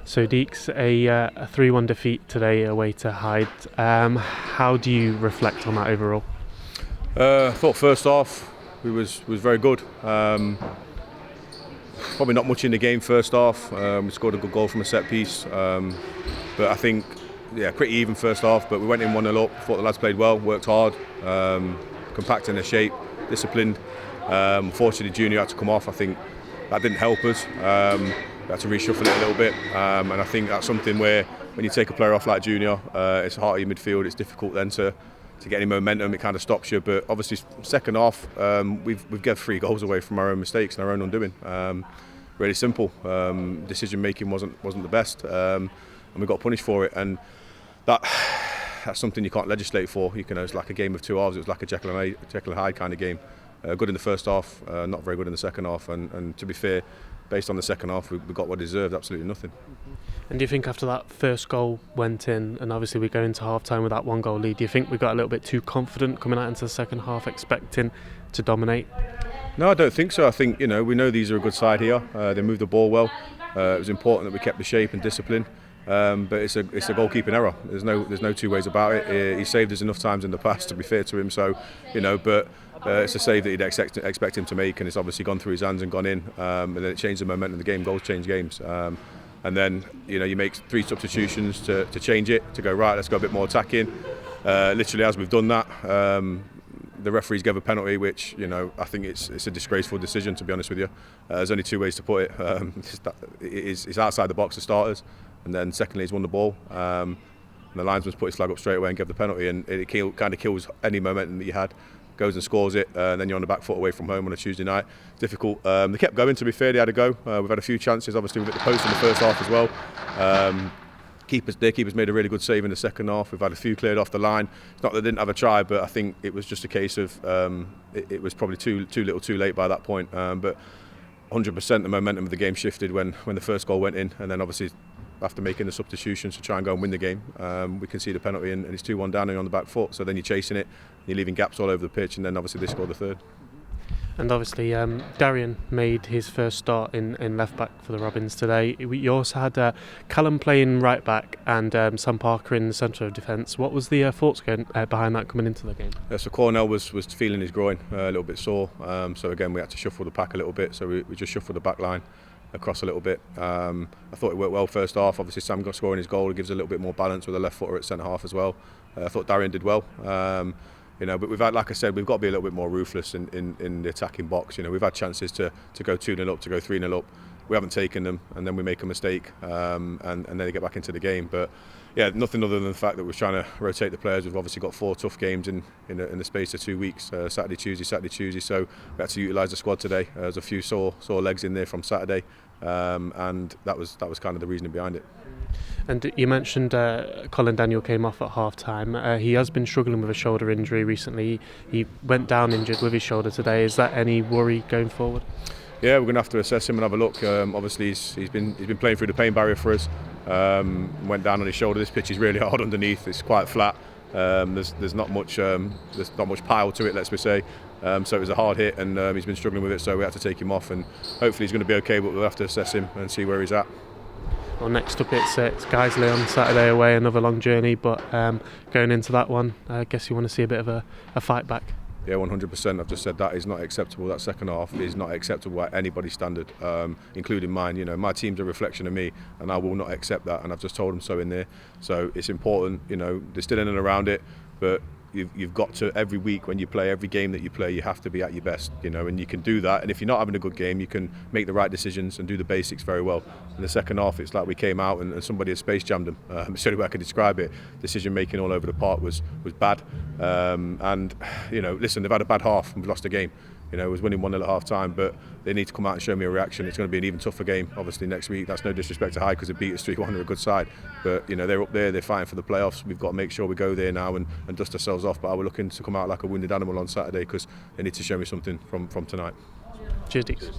So Deeks, a 3-1 defeat today away to Hyde. How do you reflect on that overall? I thought first half we was very good. Probably not much in the game first half. We scored a good goal from a set piece, but I think pretty even first half. But we went in 1-0 up. Thought the lads played well, worked hard, compact in their shape, disciplined. Unfortunately, Junior had to come off. I think that didn't help us. We had to reshuffle it a little bit, and I think that's something where when you take a player off like Junior, it's the heart of your midfield. It's difficult then to get any momentum. It kind of stops you. But obviously, second half, we've given 3 goals away from our own mistakes and our own undoing. Really simple. Decision making wasn't the best, and we got punished for it. And that's something you can't legislate for. You can. It's like a game of 2 halves. It was like a Jekyll and Hyde kind of game. Good in the first half, not very good in the second half. And to be fair, based on the second half, we got what deserved, absolutely nothing. And do you think after that first goal went in, and obviously we go into half-time with that 1-goal lead, do you think we got a little bit too confident coming out into the second half, expecting to dominate? No, I don't think so. I think, we know these are a good side here. They move the ball well. It was important that we kept the shape and discipline. But it's a goalkeeping error. There's no two ways about it. He saved us enough times in the past, to be fair to him. So, but it's a save that you'd expect him to make, and it's obviously gone through his hands and gone in. And then it changed the momentum of the game. Goals change games. And then you make 3 substitutions to change it, to go right. Let's go a bit more attacking. Literally, as we've done that, the referees gave a penalty, which I think it's a disgraceful decision, to be honest with you. There's only 2 ways to put it. It's outside the box for starters. And then secondly, he's won the ball. And the linesman's put his flag up straight away and gave the penalty, and it kind of kills any momentum that you had. Goes and scores it, and then you're on the back foot away from home on a Tuesday night. Difficult. They kept going, to be fair. They had a go. We've had a few chances. Obviously, we've hit the post in the first half as well. Their keepers made a really good save in the second half. We've had a few cleared off the line. It's not that they didn't have a try, but I think it was just a case of it was probably too little too late by that point. But 100% the momentum of the game shifted when the first goal went in, and then obviously after making the substitutions to try and go and win the game, we can see the penalty, and it's 2-1 down and you're on the back foot. So then you're chasing it, you're leaving gaps all over the pitch, and then obviously they scored the third. And obviously Darian made his first start in left back for the Robins today. You also had Callum playing right back and Sam Parker in the centre of defence. What was the thoughts behind that coming into the game? So Cornell was feeling his groin, a little bit sore. So again, we had to shuffle the pack a little bit. So we just shuffled the back line across a little bit. I thought it worked well first half. Obviously Sam got scoring his goal. It gives a little bit more balance with a left footer at centre half as well. I thought Darian did well. But we've had, like I said, we've got to be a little bit more ruthless in the attacking box. We've had chances to go 2-0 up, to go 3-0 up. We haven't taken them, and then we make a mistake, and then they get back into the game. But yeah, nothing other than the fact that we're trying to rotate the players. We've obviously got 4 tough games in the space of 2 weeks, Saturday, Tuesday. So we had to utilise the squad today. There's a few sore legs in there from Saturday, and that was kind of the reasoning behind it. And you mentioned Colin Daniel came off at half-time. He has been struggling with a shoulder injury recently. He went down injured with his shoulder today. Is that any worry going forward? Yeah, we're going to have to assess him and have a look. Obviously, he's been playing through the pain barrier for us. Went down on his shoulder. This pitch is really hard underneath. It's quite flat. There's not much pile to it, let's say. So it was a hard hit, and he's been struggling with it. So we had to take him off, and hopefully he's going to be okay. But we'll have to assess him and see where he's at. Well, next up it's Guiseley on Saturday away, another long journey, but going into that one, I guess you want to see a bit of a fight back. Yeah, 100%. I've just said that is not acceptable. That second half is not acceptable at anybody's standard, including mine. My team's a reflection of me, and I will not accept that, and I've just told them so in there. So it's important, they're still in and around it, but you've got to, every week when you play, every game that you play, you have to be at your best, and you can do that. And if you're not having a good game, you can make the right decisions and do the basics very well. In the second half, it's like we came out and somebody had space jammed them. It's the only way I can describe it. Decision making all over the park was bad. And listen, they've had a bad half and we've lost a game. It was winning 1-0 at half time, but they need to come out and show me a reaction. It's going to be an even tougher game, obviously, next week. That's no disrespect to Hyde because they beat us 3-1. They're a good side. But, they're up there, they're fighting for the playoffs. We've got to make sure we go there now and dust ourselves off. But I was looking to come out like a wounded animal on Saturday because they need to show me something from tonight. Cheers, Deeks.